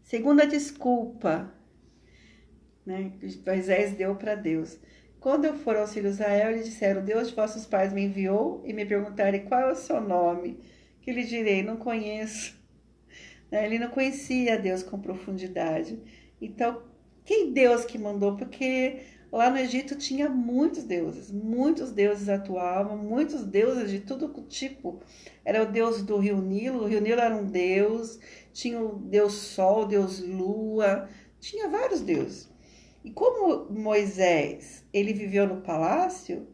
Segunda desculpa, né, que Moisés deu para Deus. Quando eu for ao filho de Israel, eles disseram: Deus de vossos pais me enviou, e me perguntarem qual é o seu nome, que lhe direi: não conheço. Ele não conhecia Deus com profundidade. Então, quem Deus que mandou? Porque lá no Egito tinha muitos deuses atuavam, muitos deuses de todo tipo. Era o deus do o Rio Nilo era um deus, tinha o deus Sol, o deus Lua, tinha vários deuses. E como Moisés, ele viveu no palácio,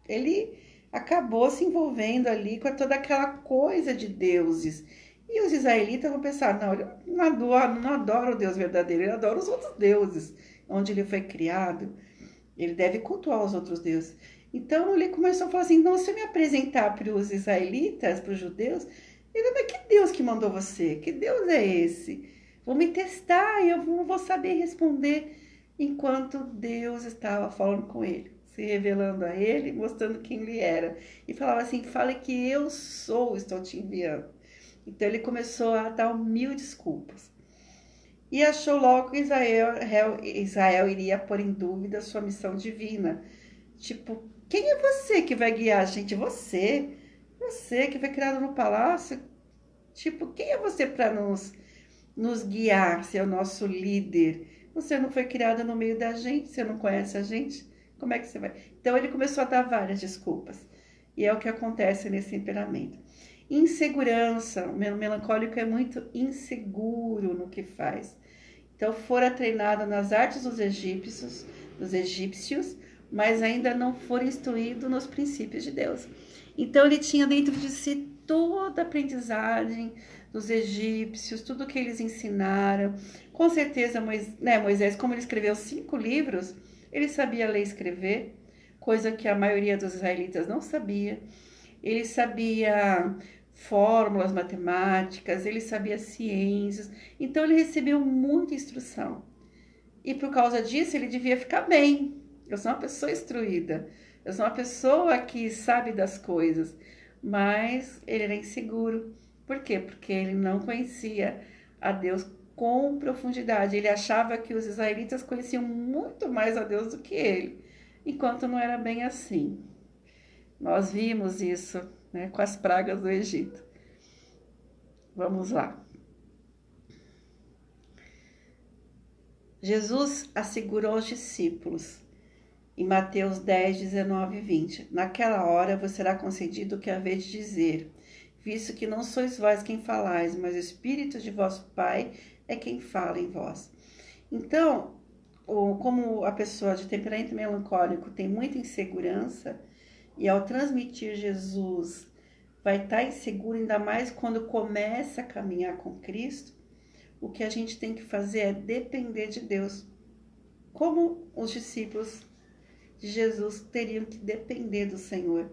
ele acabou se envolvendo ali com toda aquela coisa de deuses. E os israelitas vão pensar, não, ele não adora o Deus verdadeiro, ele adora os outros deuses, onde ele foi criado, ele deve cultuar os outros deuses. Então ele começou a falar assim, não, se eu me apresentar para os israelitas, para os judeus, ele, mas que Deus que mandou você? Que Deus é esse? Vou me testar e eu não vou saber responder, enquanto Deus estava falando com ele, se revelando a ele, mostrando quem ele era. E falava assim, fale que eu sou, estou te enviando. Então ele começou a dar 1000 desculpas. E achou logo que Israel iria pôr em dúvida sua missão divina. Tipo, quem é você que vai guiar a gente? Você que foi criado no palácio. Tipo, quem é você para nos guiar, ser o nosso líder? Você não foi criado no meio da gente, você não conhece a gente? Como é que você vai? Então ele começou a dar várias desculpas. E é o que acontece nesse temperamento. Insegurança. O melancólico é muito inseguro no que faz. Então fora treinado nas artes dos egípcios, mas ainda não fora instruído nos princípios de Deus. Então ele tinha dentro de si toda a aprendizagem dos egípcios, tudo que eles ensinaram. Com certeza Moisés, como ele escreveu 5 livros, ele sabia ler e escrever, coisa que a maioria dos israelitas não sabia. Ele sabia fórmulas matemáticas, ele sabia ciências, então ele recebeu muita instrução. E por causa disso ele devia ficar bem. Eu sou uma pessoa instruída, eu sou uma pessoa que sabe das coisas, mas ele era inseguro. Por quê? Porque ele não conhecia a Deus com profundidade. Ele achava que os israelitas conheciam muito mais a Deus do que ele, enquanto não era bem assim. Nós vimos isso, né, com as pragas do Egito. Vamos lá. Jesus assegurou aos discípulos, em Mateus 10, 19 e 20. Naquela hora vos será concedido o que haveis de dizer, visto que não sois vós quem falais, mas o Espírito de vosso Pai é quem fala em vós. Então, como a pessoa de temperamento melancólico tem muita insegurança, e ao transmitir Jesus vai estar inseguro, ainda mais quando começa a caminhar com Cristo, o que a gente tem que fazer é depender de Deus. Como os discípulos de Jesus teriam que depender do Senhor.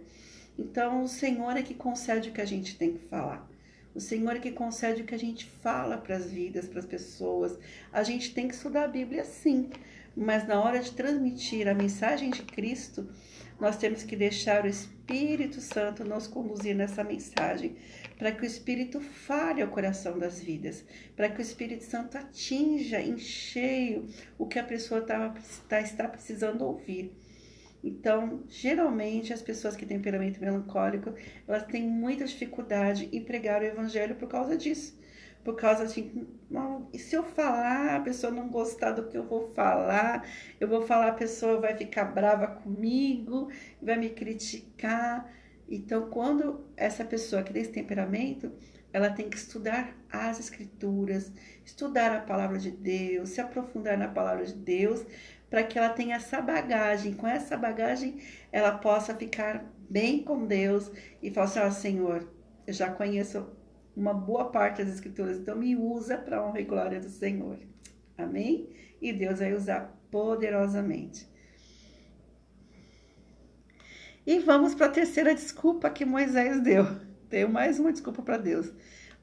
Então, o Senhor é que concede o que a gente tem que falar. O Senhor é que concede o que a gente fala para as vidas, para as pessoas. A gente tem que estudar a Bíblia, sim, mas na hora de transmitir a mensagem de Cristo, nós temos que deixar o Espírito Santo nos conduzir nessa mensagem, para que o Espírito fale ao coração das vidas, para que o Espírito Santo atinja em cheio o que a pessoa está precisando ouvir. Então, geralmente, as pessoas que têm temperamento melancólico, elas têm muita dificuldade em pregar o evangelho por causa disso. Por causa assim, e se eu falar, a pessoa não gostar do que eu vou falar, a pessoa vai ficar brava comigo, vai me criticar. Então, quando essa pessoa que tem esse temperamento, ela tem que estudar as escrituras, estudar a palavra de Deus, se aprofundar na palavra de Deus, para que ela tenha essa bagagem. Com essa bagagem, ela possa ficar bem com Deus e falar assim, ó, Senhor, eu já conheço uma boa parte das escrituras, então me usa para a honra e glória do Senhor. Amém? E Deus vai usar poderosamente. E vamos para a terceira desculpa que Moisés deu. Deu mais uma desculpa para Deus.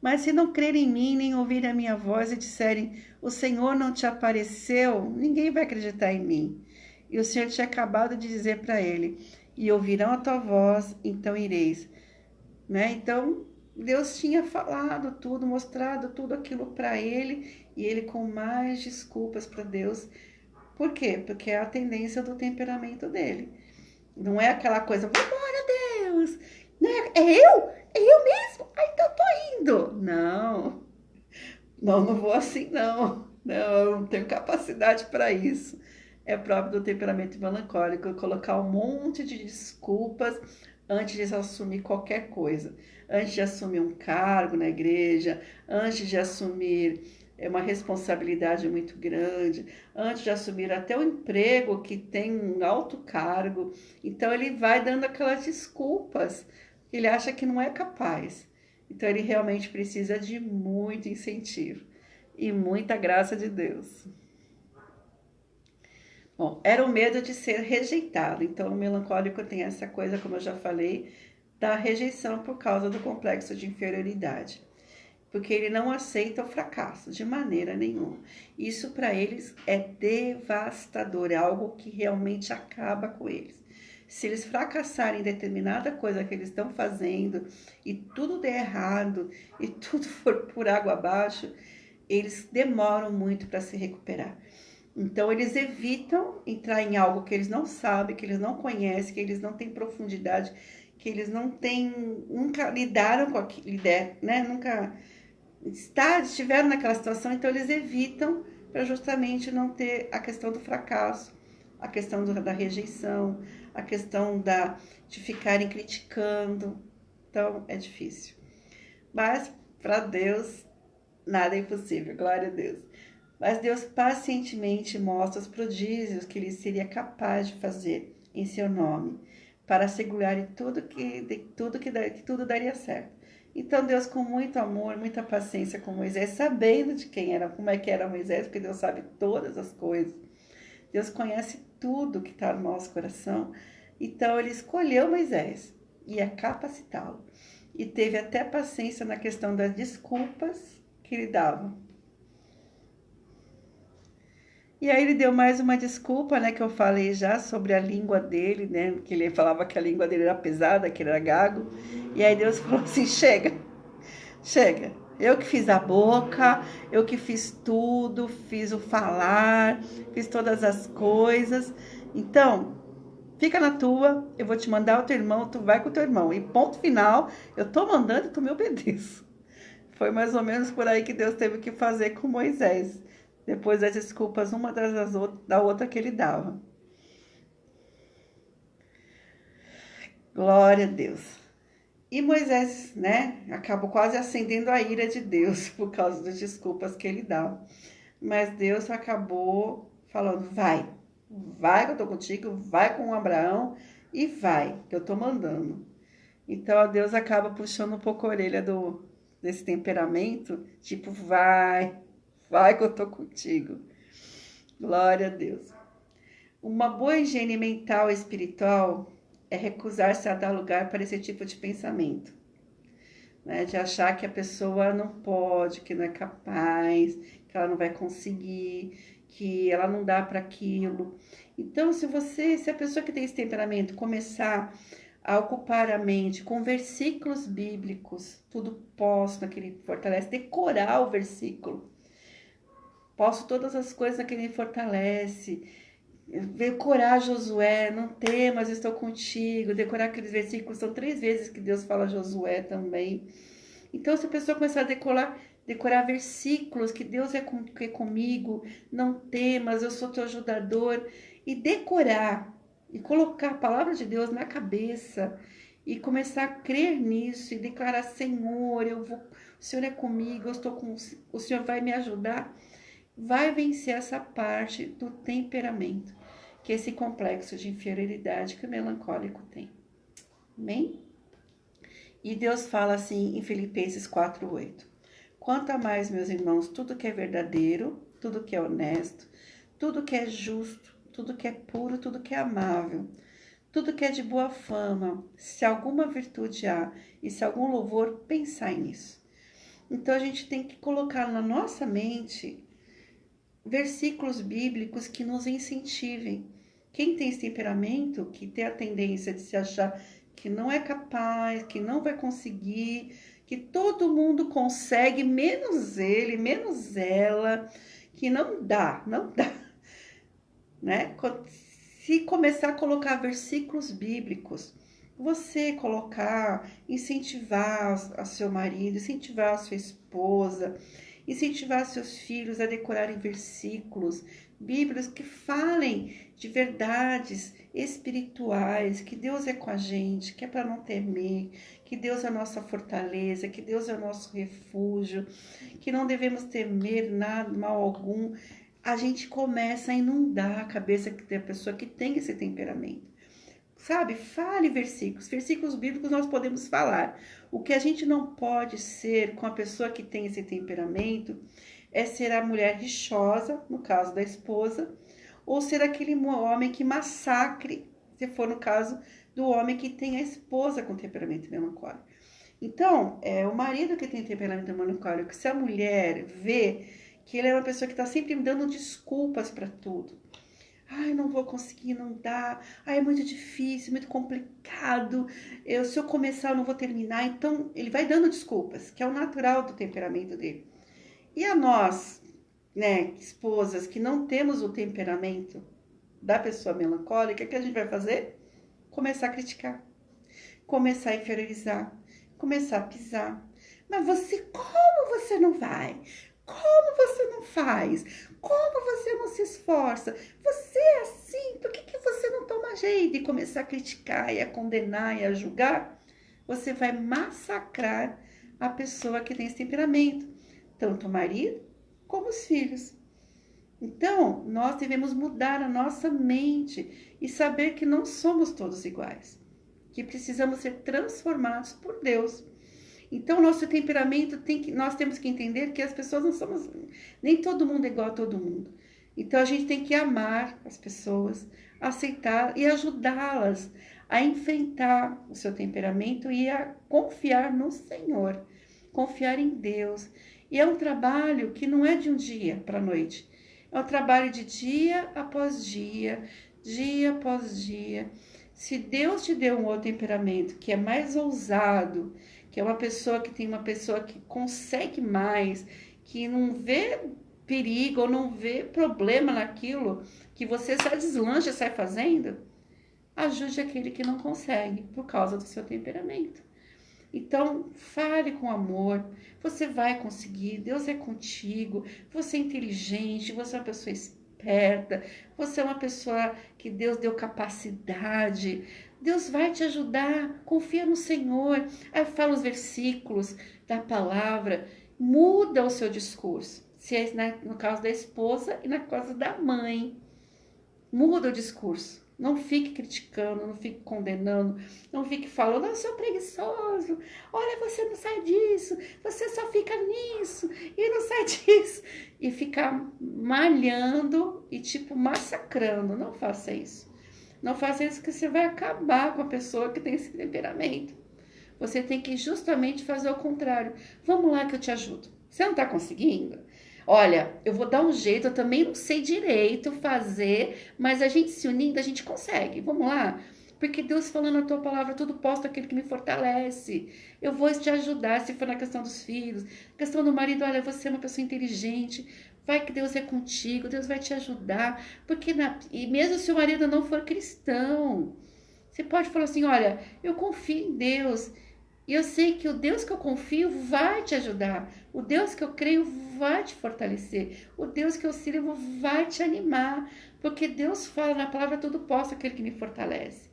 Mas se não crerem em mim, nem ouvirem a minha voz e disserem, o Senhor não te apareceu, ninguém vai acreditar em mim. E o Senhor tinha acabado de dizer para ele, e ouvirão a tua voz, então ireis. Né? Então, Deus tinha falado tudo, mostrado tudo aquilo para ele, e ele com mais desculpas para Deus. Por quê? Porque é a tendência do temperamento dele. Não é aquela coisa, vambora, Deus! Não é, é eu? É eu mesmo? Ai, então eu tô indo. Não, não vou assim, não. Não, eu não tenho capacidade para isso. É próprio do temperamento melancólico colocar um monte de desculpas antes de assumir qualquer coisa. Antes de assumir um cargo na igreja, antes de assumir uma responsabilidade muito grande, antes de assumir até o emprego que tem um alto cargo. Então ele vai dando aquelas desculpas, ele acha que não é capaz. Então ele realmente precisa de muito incentivo e muita graça de Deus. Bom, era o medo de ser rejeitado. Então, o melancólico tem essa coisa, como eu já falei, da rejeição por causa do complexo de inferioridade. Porque ele não aceita o fracasso de maneira nenhuma. Isso para eles é devastador, é algo que realmente acaba com eles. Se eles fracassarem em determinada coisa que eles estão fazendo e tudo der errado e tudo for por água abaixo, eles demoram muito para se recuperar. Então, eles evitam entrar em algo que eles não sabem, que eles não conhecem, que eles não têm profundidade, que eles não têm, nunca lidaram com aquilo, né? Nunca estiveram naquela situação, então eles evitam para justamente não ter a questão do fracasso, a questão da rejeição, a questão de ficarem criticando. Então, é difícil. Mas, para Deus, nada é impossível, glória a Deus. Mas Deus pacientemente mostra os prodígios que ele seria capaz de fazer em seu nome, para assegurar que tudo daria certo. Então Deus, com muito amor, muita paciência com Moisés, sabendo de quem era, como é que era Moisés, porque Deus sabe todas as coisas. Deus conhece tudo que está no nosso coração. Então ele escolheu Moisés, ia capacitá-lo. E teve até paciência na questão das desculpas que ele dava. E aí ele deu mais uma desculpa, né, que eu falei já sobre a língua dele, né, que ele falava que a língua dele era pesada, que ele era gago. E aí Deus falou assim, chega, chega. Eu que fiz a boca, eu que fiz tudo, fiz o falar, fiz todas as coisas. Então, fica na tua, eu vou te mandar o teu irmão, tu vai com o teu irmão. E ponto final, eu tô mandando e tu me obedeça. Foi mais ou menos por aí que Deus teve que fazer com Moisés, depois das desculpas uma da outra que ele dava. Glória a Deus. E Moisés, né, acabou quase acendendo a ira de Deus por causa das desculpas que ele dava. Mas Deus acabou falando, vai que eu tô contigo, vai com Abraão e vai, que eu tô mandando. Então Deus acaba puxando um pouco a orelha desse temperamento, tipo, vai que eu tô contigo. Glória a Deus. Uma boa higiene mental e espiritual é recusar-se a dar lugar para esse tipo de pensamento, né? De achar que a pessoa não pode, que não é capaz, que ela não vai conseguir, que ela não dá para aquilo. Então, se a pessoa que tem esse temperamento começar a ocupar a mente com versículos bíblicos, tudo posso naquele que fortalece, decorar o versículo. Posso todas as coisas naquele que me fortalece. Decorar Josué, não temas, estou contigo. Decorar aqueles versículos, são 3 vezes que Deus fala Josué também. Então, se a pessoa começar a decorar versículos, que Deus é comigo, não temas, eu sou teu ajudador, e decorar, e colocar a palavra de Deus na cabeça, e começar a crer nisso, e declarar, Senhor, o Senhor é comigo, o Senhor vai me ajudar, vai vencer essa parte do temperamento, que é esse complexo de inferioridade que o melancólico tem. Amém? E Deus fala assim em Filipenses 4:8. Quanto a mais, meus irmãos, tudo que é verdadeiro, tudo que é honesto, tudo que é justo, tudo que é puro, tudo que é amável, tudo que é de boa fama, se alguma virtude há e se algum louvor, pensai nisso. Então a gente tem que colocar na nossa mente versículos bíblicos que nos incentivem. Quem tem esse temperamento, que tem a tendência de se achar que não é capaz, que não vai conseguir, que todo mundo consegue, menos ele, menos ela, que não dá, né? Se começar a colocar versículos bíblicos, você colocar, incentivar a seu marido, incentivar a sua esposa, incentivar seus filhos a decorarem versículos bíblicos que falem de verdades espirituais, que Deus é com a gente, que é para não temer, que Deus é a nossa fortaleza, que Deus é o nosso refúgio, que não devemos temer nada, mal algum. A gente começa a inundar a cabeça da pessoa que tem esse temperamento. Sabe? Fale versículos. Versículos bíblicos nós podemos falar. O que a gente não pode ser com a pessoa que tem esse temperamento é ser a mulher rixosa, no caso da esposa, ou ser aquele homem que massacre, se for no caso do homem que tem a esposa com temperamento melancólico. Então, o marido que tem temperamento melancólico, se a mulher vê que ele é uma pessoa que está sempre dando desculpas para tudo. Ai, não vou conseguir, não dá. Ai, é muito difícil, muito complicado. Se eu começar, eu não vou terminar. Então, ele vai dando desculpas, que é o natural do temperamento dele. E a nós, né, esposas, que não temos o temperamento da pessoa melancólica, o que a gente vai fazer? Começar a criticar, começar a inferiorizar, começar a pisar. Mas como você não vai? Como você não faz? Como você não se esforça? Você é assim, por que você não toma jeito? E começar a criticar, e a condenar, e a julgar, você vai massacrar a pessoa que tem esse temperamento, tanto o marido como os filhos. Então, nós devemos mudar a nossa mente e saber que não somos todos iguais, que precisamos ser transformados por Deus. Então, nosso temperamento nós temos que entender que as pessoas não somos, nem todo mundo é igual a todo mundo. Então, a gente tem que amar as pessoas, aceitar e ajudá-las a enfrentar o seu temperamento e a confiar no Senhor, confiar em Deus. E é um trabalho que não é de um dia para a noite. É um trabalho de dia após dia, dia após dia. Se Deus te deu um outro temperamento que é mais ousado, que é uma pessoa que consegue mais, que não vê perigo ou não vê problema naquilo, que você só deslancha e sai fazendo, ajude aquele que não consegue por causa do seu temperamento. Então, fale com amor, você vai conseguir, Deus é contigo, você é inteligente, você é uma pessoa esperta, você é uma pessoa que Deus deu capacidade, Deus vai te ajudar, confia no Senhor. Aí fala os versículos da palavra, muda o seu discurso, se é no caso da esposa e no caso da mãe, muda o discurso. Não fique criticando, não fique condenando, não fique falando, eu sou preguiçoso, olha, você não sai disso, você só fica nisso e não sai disso. E ficar malhando e massacrando. Não faça isso. Não faça isso que você vai acabar com a pessoa que tem esse temperamento. Você tem que justamente fazer o contrário. Vamos lá que eu te ajudo. Você não está conseguindo? Olha, eu vou dar um jeito, eu também não sei direito fazer, mas a gente se unindo, a gente consegue. Vamos lá? Porque Deus falando na tua palavra, tudo posto aquele que me fortalece. Eu vou te ajudar, se for na questão dos filhos, questão do marido, olha, você é uma pessoa inteligente, vai que Deus é contigo, Deus vai te ajudar. E mesmo se o marido não for cristão, você pode falar assim, olha, eu confio em Deus, e eu sei que o Deus que eu confio vai te ajudar. O Deus que eu creio vai te fortalecer. O Deus que eu sirvo vai te animar. Porque Deus fala na palavra, tudo posso aquele que me fortalece.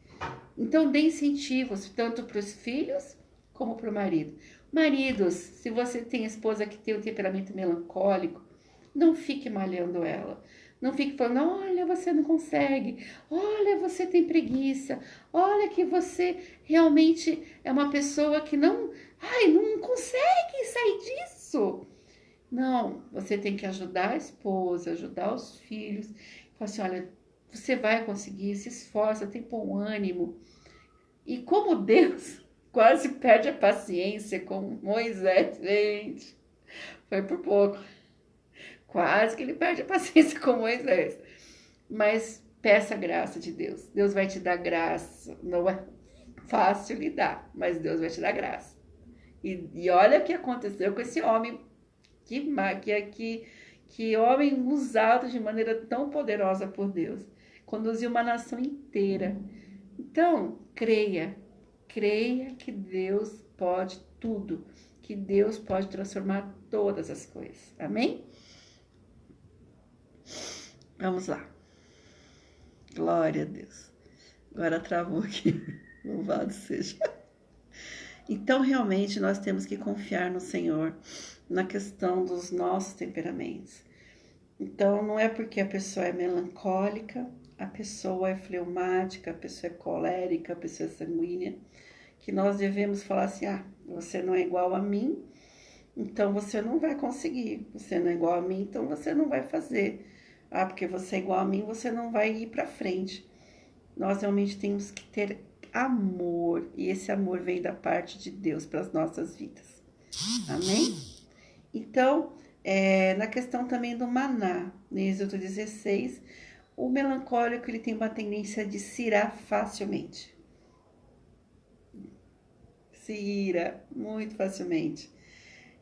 Então, dê incentivos, tanto para os filhos como para o marido. Maridos, se você tem esposa que tem um temperamento melancólico, não fique malhando ela. Não fique falando, olha, você não consegue, olha, você tem preguiça, olha que você realmente é uma pessoa que não consegue sair disso. Não, você tem que ajudar a esposa, ajudar os filhos. Falar assim, olha, você vai conseguir, se esforça, tem bom ânimo. E como Deus quase perde a paciência com Moisés, gente, foi por pouco. Quase que ele perde a paciência com Moisés. Mas peça a graça de Deus. Deus vai te dar graça. Não é fácil lidar, mas Deus vai te dar graça. E olha o que aconteceu com esse homem, que homem usado de maneira tão poderosa por Deus. Conduziu uma nação inteira. Então, creia que Deus pode tudo, que Deus pode transformar todas as coisas. Amém? Vamos lá. Glória a Deus. Agora travou aqui. Louvado seja. Então, realmente, nós temos que confiar no Senhor na questão dos nossos temperamentos. Então, não é porque a pessoa é melancólica, a pessoa é fleumática, a pessoa é colérica, a pessoa é sanguínea, que nós devemos falar assim, você não é igual a mim, então você não vai conseguir. Você não é igual a mim, então você não vai fazer. Porque você é igual a mim, você não vai ir para frente. Nós realmente temos que ter amor, e esse amor vem da parte de Deus para as nossas vidas. Amém? Então, na questão também do maná, no Êxodo 16, o melancólico ele tem uma tendência de se irar facilmente. Se ira muito facilmente.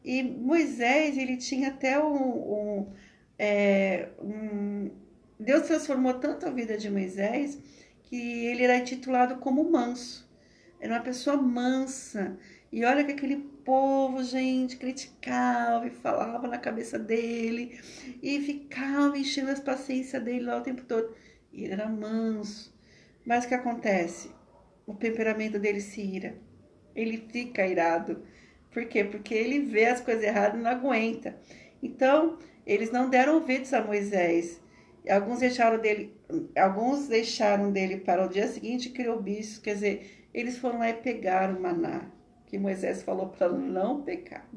E Moisés, ele tinha até Deus transformou tanto a vida de Moisés que ele era intitulado como manso. Era uma pessoa mansa. E olha que aquele povo, gente, criticava e falava na cabeça dele. E ficava enchendo as paciências dele lá o tempo todo. E ele era manso. Mas o que acontece? O temperamento dele se ira. Ele fica irado. Por quê? Porque ele vê as coisas erradas e não aguenta. Então, eles não deram ouvidos a Moisés. Alguns deixaram dele para o dia seguinte e criou bicho. Quer dizer, eles foram lá e pegaram o maná, que Moisés falou para não pecar.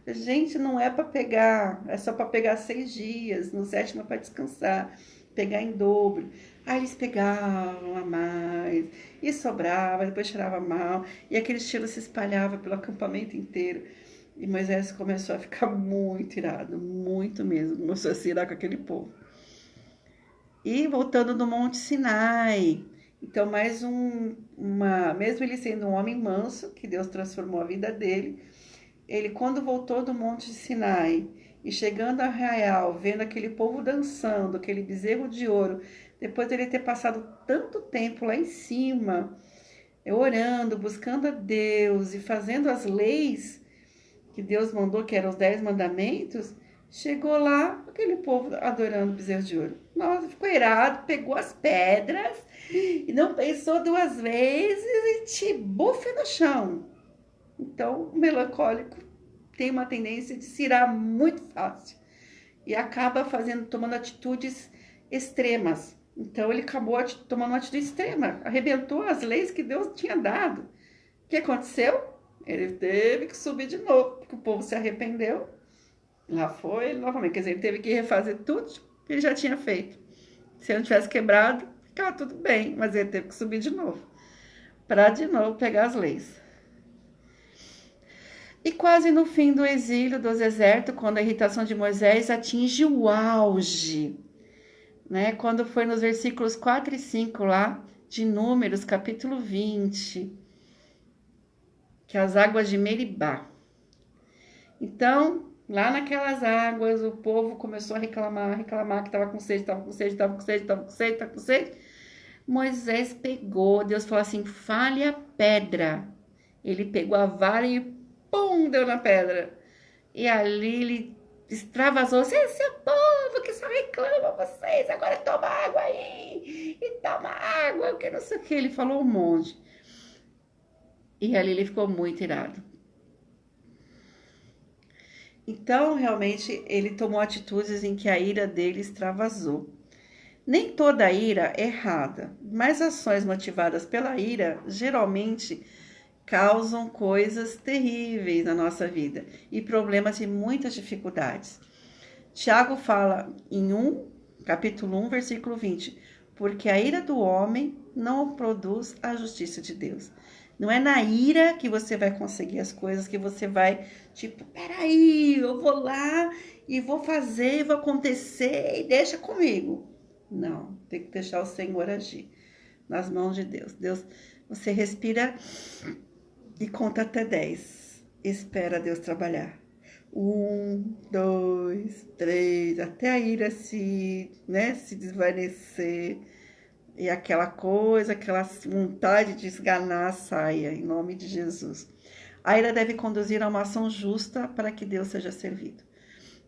Gente, não é para pegar, é só para pegar 6 dias, no 7º é para descansar, pegar em dobro. Aí eles pegavam a mais, e sobrava, depois cheirava mal, e aquele cheiro se espalhava pelo acampamento inteiro. E Moisés começou a ficar muito irado, muito mesmo, começou a se irar com aquele povo. E voltando do Monte Sinai, então mesmo ele sendo um homem manso, que Deus transformou a vida dele, ele quando voltou do Monte Sinai e chegando a Arraial, vendo aquele povo dançando, aquele bezerro de ouro, depois de ele ter passado tanto tempo lá em cima, orando, buscando a Deus e fazendo as leis que Deus mandou, que eram os 10 mandamentos, chegou lá, aquele povo adorando o bezerro de ouro. Nossa, ficou irado, pegou as pedras e não pensou 2 vezes e te bufe no chão. Então, o melancólico tem uma tendência de se irar muito fácil e acaba tomando atitudes extremas. Então, ele acabou tomando uma atitude extrema, arrebentou as leis que Deus tinha dado. O que aconteceu? Ele teve que subir de novo, porque o povo se arrependeu. Lá foi ele novamente. Quer dizer, ele teve que refazer tudo que ele já tinha feito. Se ele não tivesse quebrado, ficava tudo bem, mas ele teve que subir de novo, para de novo pegar as leis. E quase no fim do exílio do deserto, quando a irritação de Moisés atinge o auge, né? Quando foi nos versículos 4 e 5 lá, de Números, capítulo 20, que é as águas de Meribá. Então, lá naquelas águas, o povo começou a reclamar que estava com sede. Moisés pegou, Deus falou assim, fale a pedra. Ele pegou a vara e pum, deu na pedra. E ali ele extravasou, esse é povo que só reclama vocês, agora toma água aí, e toma água, que não sei o que. Ele falou um monte. E ali ele ficou muito irado. Então, realmente, ele tomou atitudes em que a ira dele extravasou. Nem toda ira é errada, mas ações motivadas pela ira geralmente causam coisas terríveis na nossa vida e problemas e muitas dificuldades. Tiago fala em capítulo 1, versículo 20, porque a ira do homem não produz a justiça de Deus. Não é na ira que você vai conseguir as coisas, que você vai, peraí, eu vou lá e vou fazer, vou acontecer e deixa comigo. Não, tem que deixar o Senhor agir nas mãos de Deus. Deus, você respira e conta até 10. espera Deus trabalhar. 1, 2, 3, até a ira se desvanecer. E aquela coisa, aquela vontade de esganar saia, em nome de Jesus. A ira deve conduzir a uma ação justa para que Deus seja servido.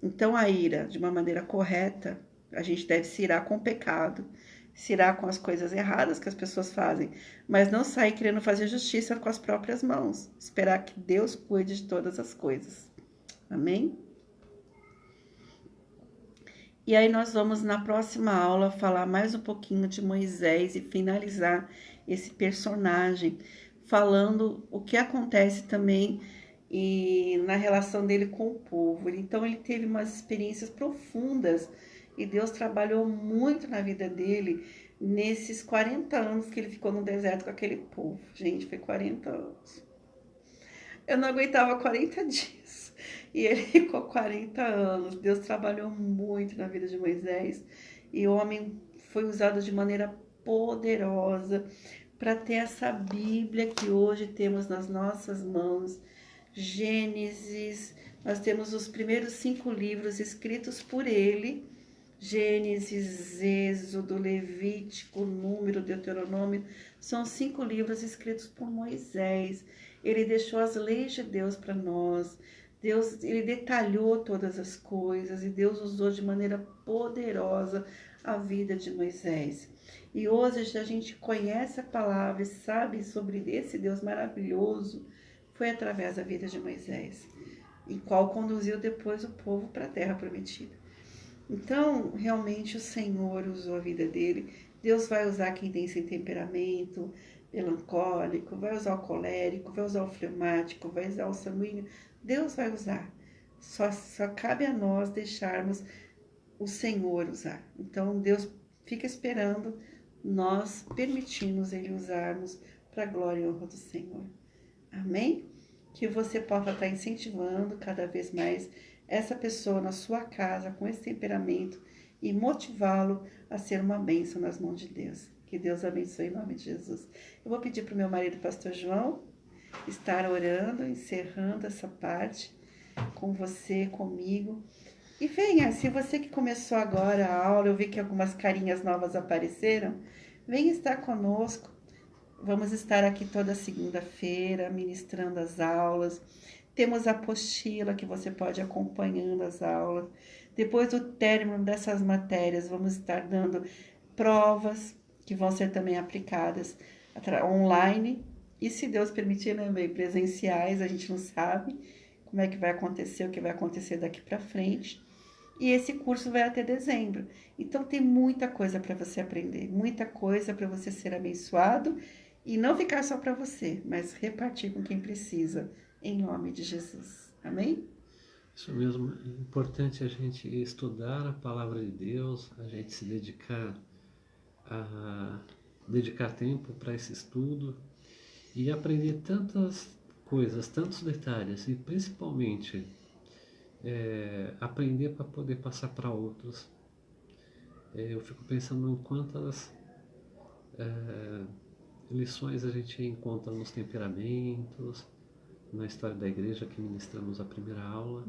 Então, a ira, de uma maneira correta, a gente deve se irar com o pecado, se irar com as coisas erradas que as pessoas fazem, mas não sair querendo fazer justiça com as próprias mãos. Esperar que Deus cuide de todas as coisas. Amém? E aí nós vamos na próxima aula falar mais um pouquinho de Moisés e finalizar esse personagem, falando o que acontece também na relação dele com o povo. Então ele teve umas experiências profundas e Deus trabalhou muito na vida dele nesses 40 anos que ele ficou no deserto com aquele povo. Gente, foi 40 anos. Eu não aguentava 40 dias. E ele ficou 40 anos. Deus trabalhou muito na vida de Moisés. E o homem foi usado de maneira poderosa para ter essa Bíblia que hoje temos nas nossas mãos. Gênesis, nós temos os primeiros 5 livros escritos por ele. Gênesis, Êxodo, Levítico, Número, Deuteronômio. São 5 livros escritos por Moisés. Ele deixou as leis de Deus para nós. Ele detalhou todas as coisas e Deus usou de maneira poderosa a vida de Moisés. E hoje a gente conhece a palavra e sabe sobre esse Deus maravilhoso, foi através da vida de Moisés, em qual conduziu depois o povo para a terra prometida. Então, realmente o Senhor usou a vida dele. Deus vai usar quem tem esse temperamento melancólico, vai usar o colérico, vai usar o fleumático, vai usar o sanguíneo. Deus vai usar. Só cabe a nós deixarmos o Senhor usar. Então, Deus fica esperando nós permitirmos Ele usarmos para a glória e honra do Senhor. Amém? Que você possa estar incentivando cada vez mais essa pessoa na sua casa com esse temperamento e motivá-lo a ser uma bênção nas mãos de Deus. Que Deus abençoe em nome de Jesus. Eu vou pedir para o meu marido, pastor João, estar orando, encerrando essa parte com você, comigo. E venha, se você que começou agora a aula, eu vi que algumas carinhas novas apareceram, venha estar conosco. Vamos estar aqui toda segunda-feira, ministrando as aulas. Temos a apostila que você pode ir acompanhando as aulas. Depois do término dessas matérias, vamos estar dando provas que vão ser também aplicadas online. E se Deus permitir, né, bem, presenciais, a gente não sabe como é que vai acontecer, o que vai acontecer daqui para frente. E esse curso vai até dezembro. Então tem muita coisa para você aprender, muita coisa para você ser abençoado e não ficar só para você, mas repartir com quem precisa, em nome de Jesus. Amém? Isso mesmo, é importante a gente estudar a palavra de Deus, a gente se dedicar tempo para esse estudo e aprender tantas coisas, tantos detalhes e principalmente aprender para poder passar para outros. Eu fico pensando em quantas lições a gente encontra nos temperamentos, na história da igreja que ministramos a primeira aula.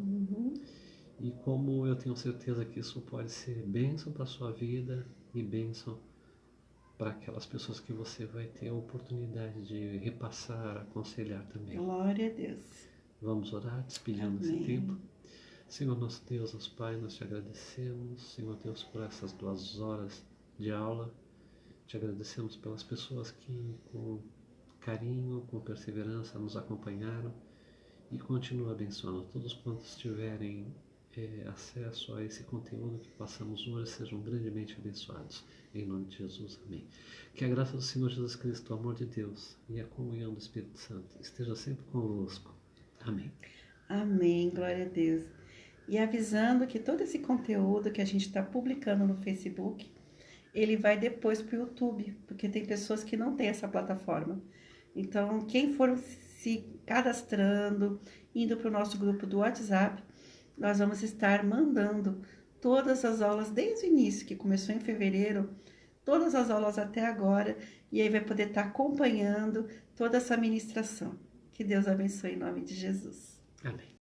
E como eu tenho certeza que isso pode ser bênção para a sua vida e bênção para aquelas pessoas que você vai ter a oportunidade de repassar, aconselhar também. Glória a Deus. Vamos orar, despedindo esse tempo. Senhor nosso Deus, nosso Pai, nós te agradecemos, Senhor Deus, por essas 2 horas de aula. Te agradecemos pelas pessoas que com carinho, com perseverança nos acompanharam e continua abençoando todos quantos tiverem acesso a esse conteúdo que passamos hoje, sejam grandemente abençoados. Em nome de Jesus, amém. Que a graça do Senhor Jesus Cristo, o amor de Deus e a comunhão do Espírito Santo esteja sempre convosco. Amém. Amém, glória a Deus. E avisando que todo esse conteúdo que a gente está publicando no Facebook, ele vai depois para o YouTube, porque tem pessoas que não têm essa plataforma. Então, quem for se cadastrando, indo para o nosso grupo do WhatsApp, nós vamos estar mandando todas as aulas desde o início, que começou em fevereiro, todas as aulas até agora, e aí vai poder estar acompanhando toda essa ministração. Que Deus abençoe em nome de Jesus. Amém.